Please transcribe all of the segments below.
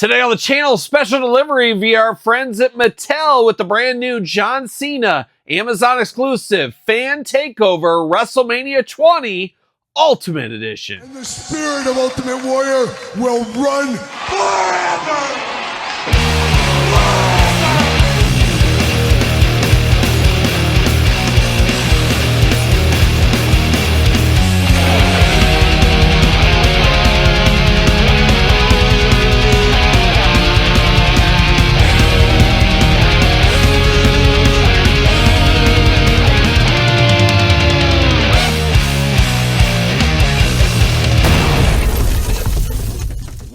Today on the channel, special delivery via our friends at Mattel with the brand new John Cena Amazon exclusive Fan Takeover WrestleMania 20 Ultimate Edition. And the spirit of Ultimate Warrior will run forever!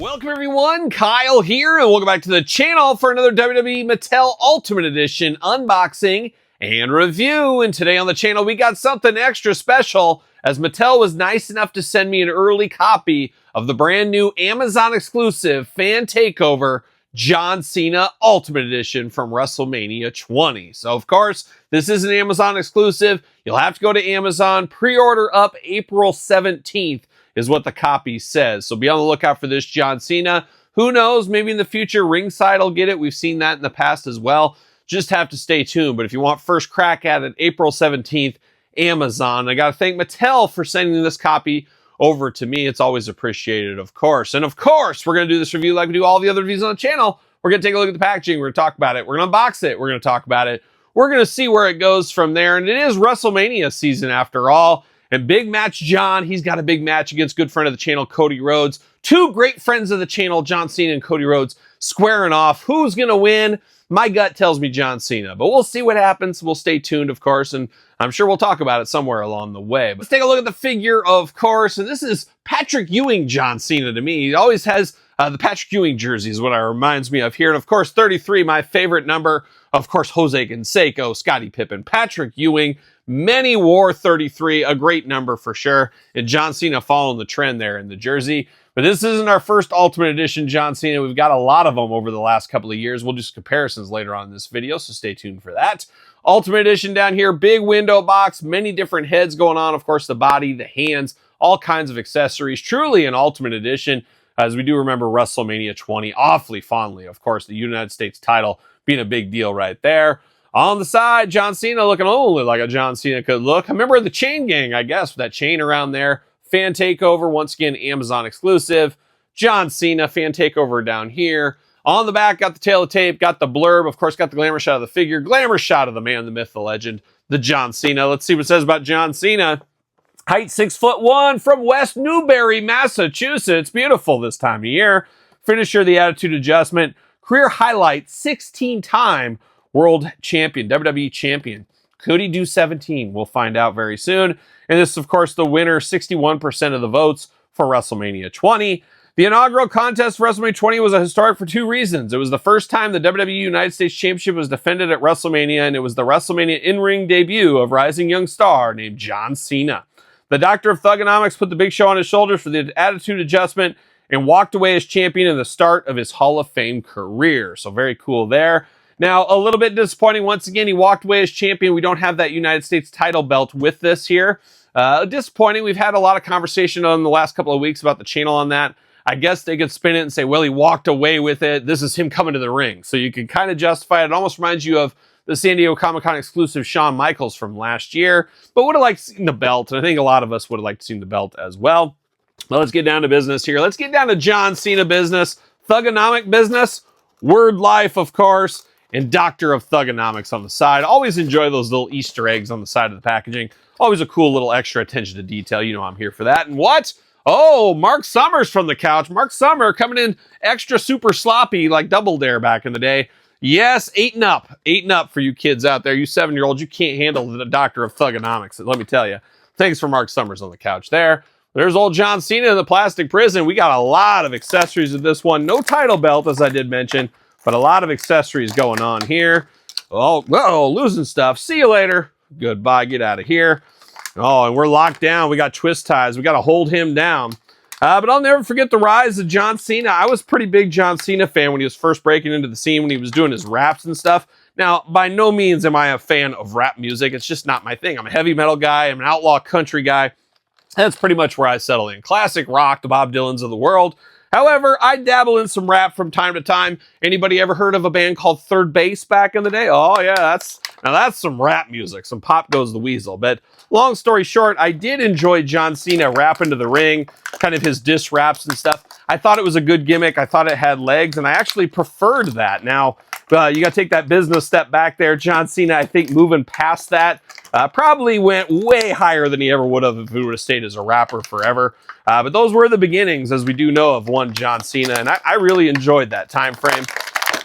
Welcome everyone, Kyle here, and welcome back to the channel for another WWE Mattel Ultimate Edition unboxing and review. And today on the channel we got something extra special, as Mattel was nice enough to send me an early copy of the brand new Amazon exclusive Fan Takeover John Cena Ultimate Edition from WrestleMania 20. So of course, this is an Amazon exclusive. You'll have to go to Amazon, pre-order up April 17th. Is what the copy says. So be on the lookout for this John Cena. Who knows, maybe in the future Ringside will get it. We've seen that in the past as well. Just have to stay tuned. But if you want first crack at it, April 17th, Amazon. I got to thank Mattel for sending this copy over to me. It's always appreciated, of course. And of course, we're going to do this review like we do all the other reviews on the channel. We're going to take a look at the packaging. We're going to talk about it. We're going to unbox it. We're going to talk about it. We're going to see where it goes from there. And it is WrestleMania season after all. And big match John, he's got a big match against good friend of the channel, Cody Rhodes. Two great friends of the channel, John Cena and Cody Rhodes, squaring off. Who's going to win? My gut tells me John Cena, but we'll see what happens. We'll stay tuned, of course, and I'm sure we'll talk about it somewhere along the way. But let's take a look at the figure, of course, and this is Patrick Ewing John Cena to me. He always has the Patrick Ewing jersey is what it reminds me of here. And of course, 33, my favorite number. Of course, Jose Canseco, Scottie Pippen, Patrick Ewing. Many wore 33, a great number for sure. And John Cena following the trend there in the jersey. But this isn't our first Ultimate Edition John Cena. We've got a lot of them over the last couple of years. We'll do some comparisons later on in this video, so stay tuned for that. Ultimate Edition down here, big window box, many different heads going on. Of course, the body, the hands, all kinds of accessories. Truly an Ultimate Edition, as we do remember WrestleMania 20 awfully fondly. Of course, the United States title being a big deal right there. On the side, John Cena looking only like a John Cena could look. I remember the chain gang, I guess, with that chain around there. Fan Takeover, once again, Amazon exclusive. John Cena, Fan Takeover down here. On the back, got the tail of tape, got the blurb. Of course, got the glamour shot of the figure. Glamour shot of the man, the myth, the legend, the John Cena. Let's see what it says about John Cena. Height 6'1" from West Newbury, Massachusetts. Beautiful this time of year. Finisher, the Attitude Adjustment. Career highlight, 16-time World Champion, WWE Champion. Could he do 17? We'll find out very soon. And this is, of course, the winner, 61% of the votes for WrestleMania 20. The inaugural contest for WrestleMania 20 was a historic for two reasons. It was the first time the WWE United States Championship was defended at WrestleMania, and it was the WrestleMania in-ring debut of rising young star named John Cena. The Doctor of Thugonomics put the big show on his shoulders for the Attitude Adjustment and walked away as champion in the start of his Hall of Fame career. So very cool there. Now, a little bit disappointing. Once again, he walked away as champion. We don't have that United States title belt with this here. Disappointing. We've had a lot of conversation on the last couple of weeks about the channel on that. I guess they could spin it and say, well, he walked away with it. This is him coming to the ring. So you can kind of justify it. It almost reminds you of the San Diego Comic-Con exclusive Shawn Michaels from last year. But would have liked to see the belt. And I think a lot of us would have liked to see the belt as well. Well, let's get down to business here. Let's get down to John Cena business. Thugonomic business. Word Life, of course. And Doctor of Thugonomics on the side. Always enjoy those little Easter eggs on the side of the packaging. Always a cool little extra attention to detail. You know I'm here for that. And what? Oh, Mark Summers from the couch. Mark Summer coming in extra super sloppy like Double Dare back in the day. Yes, 8 and up. 8 and up for you kids out there. You 7-year-olds, you can't handle the Doctor of Thugonomics. Let me tell you. Thanks for Mark Summers on the couch there. There's old John Cena in the plastic prison. We got a lot of accessories with this one. No title belt, as I did mention. But a lot of accessories going on here. Oh, losing stuff. See you later. Goodbye. Get out of here. Oh, and we're locked down. We got twist ties. We got to hold him down. But I'll never forget the rise of John Cena. I was a pretty big John Cena fan when he was first breaking into the scene, when he was doing his raps and stuff. Now, by no means am I a fan of rap music. It's just not my thing. I'm a heavy metal guy. I'm an outlaw country guy. That's pretty much where I settle in. Classic rock, the Bob Dylans of the world. However, I dabble in some rap from time to time. Anybody ever heard of a band called Third Base back in the day? Oh yeah, that's some rap music, some Pop Goes the Weasel. But long story short, I did enjoy John Cena rapping to the ring, kind of his diss raps and stuff. I thought it was a good gimmick. I thought it had legs, and I actually preferred that. Now, you got to take that business step back there. John Cena, I think, moving past that, probably went way higher than he ever would have if he would have stayed as a rapper forever. But those were the beginnings, as we do know, of one John Cena, and I really enjoyed that time frame.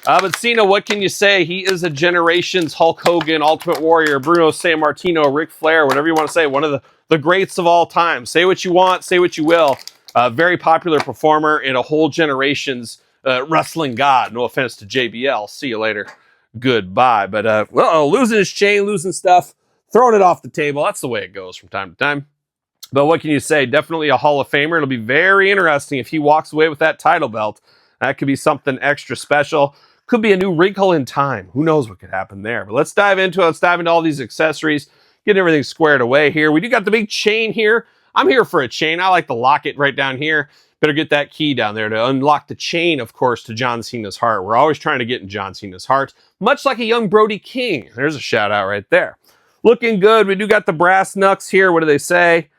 But Cena, what can you say? He is a generation's Hulk Hogan, Ultimate Warrior, Bruno Sammartino, Ric Flair, whatever you want to say, one of the greats of all time. Say what you want, say what you will. Very popular performer and a whole generation's wrestling god. No offense to JBL. See you later. Goodbye. But, losing his chain, losing stuff, throwing it off the table. That's the way it goes from time to time. But what can you say? Definitely a Hall of Famer. It'll be very interesting if he walks away with that title belt. That could be something extra special. Could be a new wrinkle in time. Who knows what could happen there? But let's dive into it. Let's dive into all these accessories. Get everything squared away here. We do got the big chain here. I'm here for a chain. I like the locket right down here. Better get that key down there to unlock the chain, of course, to John Cena's heart. We're always trying to get in John Cena's heart, much like a young Brody King. There's a shout out right there. Looking good. We do got the brass knucks here. What do they say?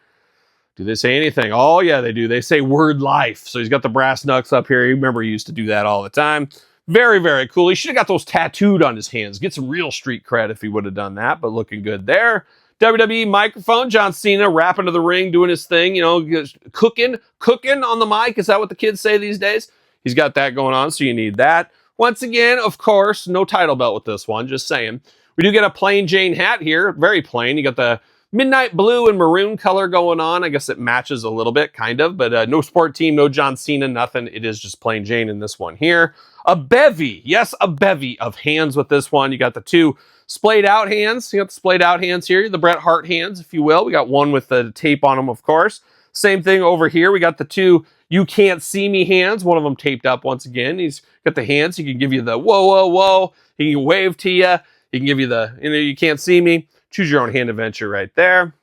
Do they say anything? Oh, yeah, they do. They say word life. So he's got the brass knucks up here. You remember he used to do that all the time. Very, very cool. He should have got those tattooed on his hands. Get some real street cred if he would have done that, but looking good there. WWE microphone. John Cena rapping to the ring, doing his thing, cooking on the mic. Is that what the kids say these days? He's got that going on, so you need that. Once again, of course, no title belt with this one, just saying. We do get a plain Jane hat here. Very plain. You got the midnight blue and maroon color going on. I guess it matches a little bit, kind of, but no sport team, no John Cena, nothing. It is just plain Jane in this one here. A bevy, yes, a bevy of hands with this one. You got the two splayed out hands. You got the splayed out hands here, the Bret Hart hands, if you will. We got one with the tape on them, of course. Same thing over here. We got the two you can't see me hands. One of them taped up once again. He's got the hands. He can give you the whoa, whoa, whoa. He can wave to you. He can give you the, you can't see me. Choose your own hand adventure right there.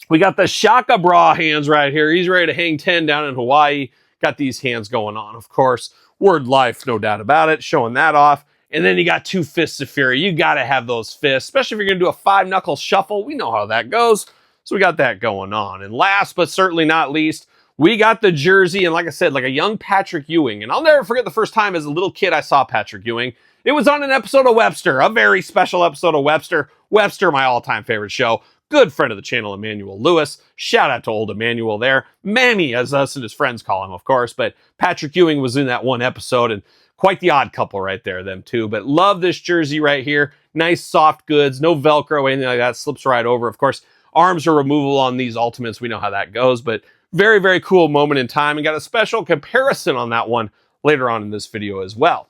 We got the Shaka Bra hands right here. He's ready to hang 10 down in Hawaii. Got these hands going on, of course. Word life, no doubt about it. Showing that off. And then you got two fists of fury. You got to have those fists, especially if you're going to do a 5-knuckle shuffle. We know how that goes. So we got that going on. And last but certainly not least, we got the jersey. And like I said, like a young Patrick Ewing. And I'll never forget the first time as a little kid I saw Patrick Ewing. It was on an episode of Webster, a very special episode of Webster. Webster, my all-time favorite show. Good friend of the channel, Emmanuel Lewis. Shout out to old Emmanuel there. Mammy, as us and his friends call him, of course. But Patrick Ewing was in that one episode, and quite the odd couple right there, them two. But love this jersey right here. Nice, soft goods. No Velcro, anything like that. Slips right over. Of course, arms are removable on these Ultimates. We know how that goes. But very, very cool moment in time. And got a special comparison on that one later on in this video as well.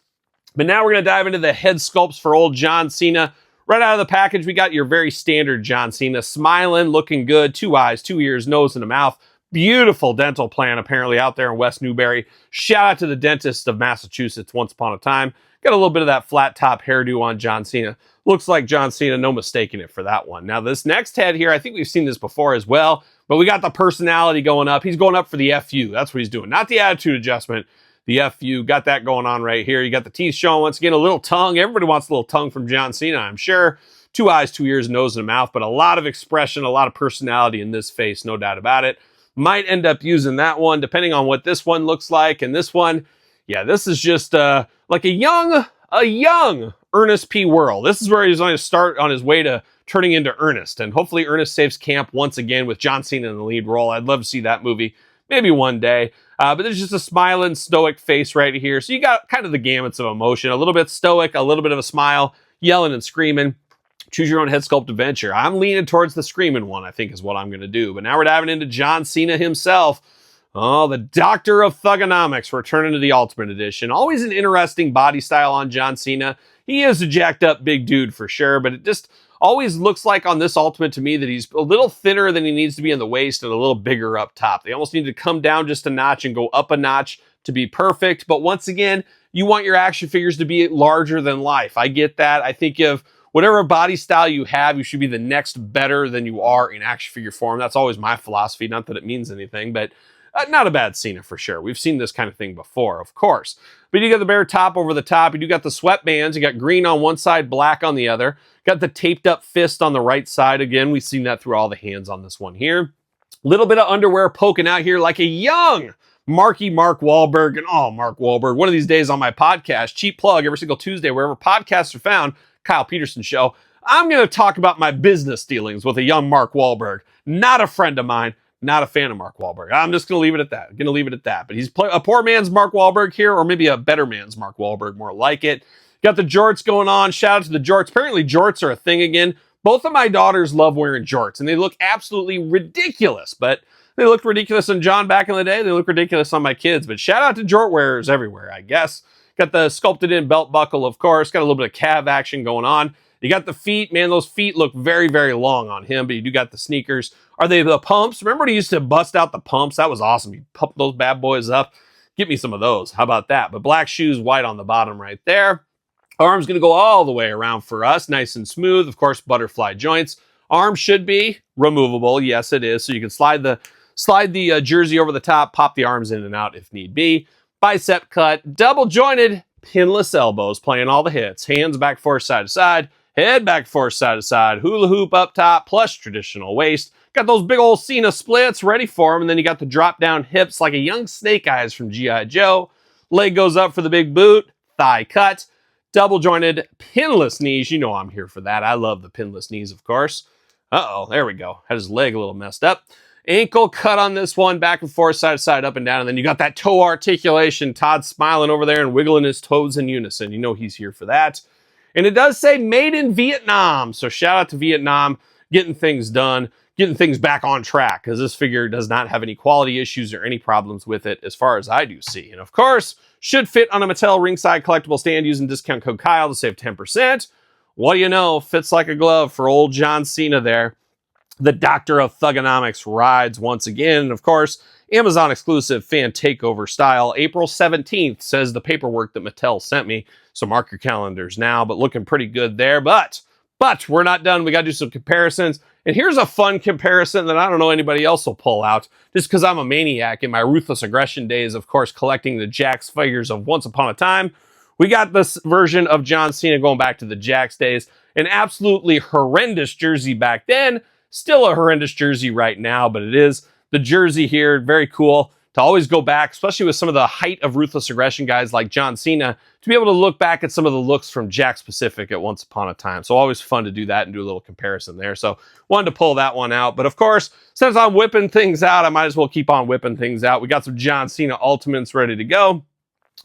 But now we're going to dive into the head sculpts for old John Cena. Right out of the package, we got your very standard John Cena. Smiling, looking good. 2 eyes, 2 ears, nose, and a mouth. Beautiful dental plan apparently out there in West Newbury. Shout out to the dentist of Massachusetts once upon a time. Got a little bit of that flat top hairdo on John Cena. Looks like John Cena, no mistaking it for that one. Now this next head here, I think we've seen this before as well, but we got the personality going up. He's going up for the FU. That's what he's doing. Not the attitude adjustment. The FU, got that going on right here. You got the teeth showing once again, a little tongue. Everybody wants a little tongue from John Cena, I'm sure. 2 eyes, 2 ears, nose, and a mouth, but a lot of expression, a lot of personality in this face, no doubt about it. Might end up using that one, depending on what this one looks like. And this one, yeah, this is just like a young Ernest P. Worrell. This is where he's going to start on his way to turning into Ernest. And hopefully Ernest saves camp once again with John Cena in the lead role. I'd love to see that movie. Maybe one day. But there's just a smiling, stoic face right here. So you got kind of the gamuts of emotion. A little bit stoic, a little bit of a smile, yelling and screaming. Choose your own head sculpt adventure. I'm leaning towards the screaming one, I think is what I'm going to do. But now we're diving into John Cena himself. Oh, the Doctor of Thugonomics returning to the Ultimate Edition. Always an interesting body style on John Cena. He is a jacked up big dude for sure, but it just always looks like on this Ultimate to me that he's a little thinner than he needs to be in the waist and a little bigger up top. They almost need to come down just a notch and go up a notch to be perfect. But once again, you want your action figures to be larger than life. I get that. I think of whatever body style you have, you should be the next better than you are in action figure form. That's always my philosophy. Not that it means anything, but Not a bad Cena for sure. We've seen this kind of thing before, of course. But you got the bare top over the top. You do got the sweatbands. You got green on one side, black on the other. Got the taped up fist on the right side. Again, we've seen that through all the hands on this one here. Little bit of underwear poking out here like a young Mark Wahlberg. And Mark Wahlberg, one of these days on my podcast, cheap plug every single Tuesday, wherever podcasts are found, Kyle Peterson Show, I'm going to talk about my business dealings with a young Mark Wahlberg. Not a friend of mine. Not a fan of Mark Wahlberg. I'm just going to leave it at that. But he's a poor man's Mark Wahlberg here, or maybe a better man's Mark Wahlberg, more like it. Got the jorts going on. Shout out to the jorts. Apparently jorts are a thing again. Both of my daughters love wearing jorts, and they look absolutely ridiculous. But they looked ridiculous on John back in the day. They look ridiculous on my kids. But shout out to jort wearers everywhere, I guess. Got the sculpted in belt buckle, of course. Got a little bit of calf action going on. You got the feet. Man, those feet look very, very long on him, but you do got the sneakers. Are they the pumps? Remember when he used to bust out the pumps? That was awesome. You pump those bad boys up. Get me some of those. How about that? But black shoes, white on the bottom right there. Arm's going to go all the way around for us. Nice and smooth. Of course, butterfly joints. Arm should be removable. Yes, it is. So you can slide the jersey over the top, pop the arms in and out if need be. Bicep cut, double jointed, pinless elbows, playing all the hits. Hands back forth, side to side. Head back forth, side to side. Hula hoop up top, plus traditional waist. Got those big old Cena splits ready for him. And then you got the drop down hips like a young Snake Eyes from G.I. Joe. Leg goes up for the big boot. Thigh cut. Double jointed, pinless knees. You know I'm here for that. I love the pinless knees, of course. Uh-oh, there we go. Had his leg a little messed up. Ankle cut on this one, back and forth, side to side, up and down. And then you got that toe articulation. Todd smiling over there and wiggling his toes in unison. You know he's here for that. And it does say made in Vietnam. So shout out to Vietnam, getting things done, getting things back on track, because this figure does not have any quality issues or any problems with it as far as I do see. And of course, should fit on a Mattel ringside collectible stand using discount code Kyle to save 10%. What do you know? Fits like a glove for old John Cena there. The Doctor of Thugonomics rides once again. And of course, Amazon exclusive fan takeover style. April 17th says the paperwork that Mattel sent me. So mark your calendars now, but looking pretty good there. But we're not done. We got to do some comparisons. And here's a fun comparison that I don't know anybody else will pull out, just because I'm a maniac in my ruthless aggression days, of course, collecting the Jakks figures of Once Upon a Time. We got this version of John Cena going back to the Jakks days. An absolutely horrendous jersey back then. Still a horrendous jersey right now, but it is the jersey here. Very cool to always go back, especially with some of the height of ruthless aggression guys like John Cena, to be able to look back at some of the looks from Jakks Pacific at Once Upon a Time. So always fun to do that and do a little comparison there. So wanted to pull that one out. But of course, since I'm whipping things out, I might as well keep on whipping things out. We got some John Cena Ultimates ready to go.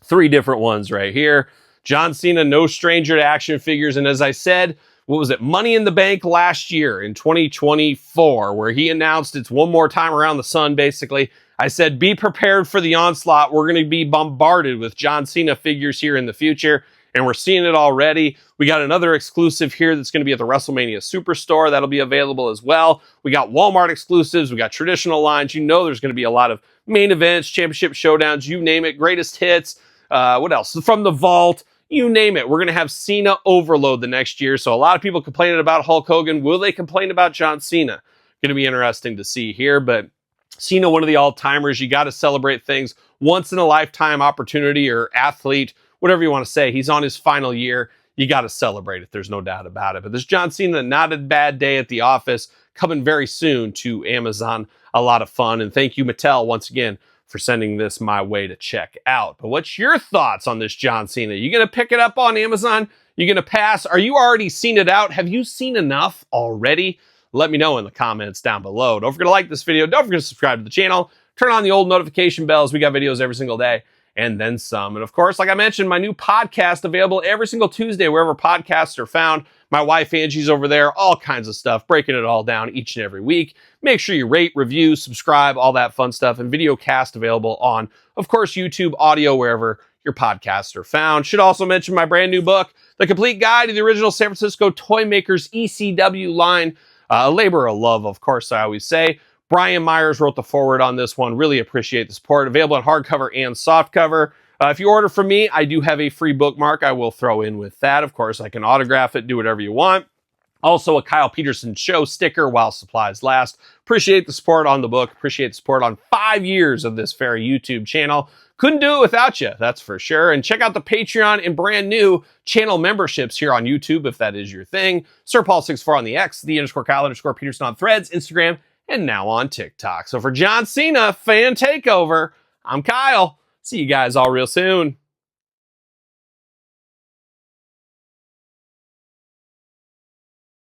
3 different ones right here. John Cena, no stranger to action figures. And as I said, what was it? Money in the Bank last year in 2024, where he announced it's one more time around the sun, basically. I said, be prepared for the onslaught. We're going to be bombarded with John Cena figures here in the future, and we're seeing it already. We got another exclusive here that's going to be at the WrestleMania Superstore. That'll be available as well. We got Walmart exclusives. We got traditional lines. You know there's going to be a lot of main events, championship showdowns, you name it, greatest hits. What else? From the vault. You name it. We're going to have Cena overload the next year. So a lot of people complaining about Hulk Hogan. Will they complain about John Cena? Going to be interesting to see here. But Cena, one of the all-timers. You got to celebrate things. Once in a lifetime opportunity, or athlete, whatever you want to say. He's on his final year. You got to celebrate it. There's no doubt about it. But this John Cena, not a bad day at the office, coming very soon to Amazon. A lot of fun. And thank you, Mattel, once again, for sending this my way to check out. But what's your thoughts on this John Cena? You going to pick it up on Amazon? You going to pass? Are you already seen it out? Have you seen enough already? Let me know in the comments down below. Don't forget to like this video. Don't forget to subscribe to the channel. Turn on the old notification bells. We got videos every single day and then some. And of course, like I mentioned, my new podcast available every single Tuesday, wherever podcasts are found. My wife, Angie's over there, all kinds of stuff, breaking it all down each and every week. Make sure you rate, review, subscribe, all that fun stuff, and video cast available on, of course, YouTube, audio, wherever your podcasts are found. Should also mention my brand new book, The Complete Guide to the Original San Francisco Toy Makers ECW line. A labor of love, of course, I always say. Brian Myers wrote the foreword on this one. Really appreciate the support. Available on hardcover and softcover. If you order from me, I do have a free bookmark I will throw in with that. Of course, I can autograph it, do whatever you want. Also, a Kyle Peterson Show sticker while supplies last. Appreciate the support on the book. Appreciate the support on 5 years of this very YouTube channel. Couldn't do it without you, that's for sure. And check out the Patreon and brand new channel memberships here on YouTube if that is your thing. SirPaul64 on the X, _Kyle_Peterson on Threads, Instagram, and now on TikTok. So for John Cena, fan takeover, I'm Kyle. See you guys all real soon.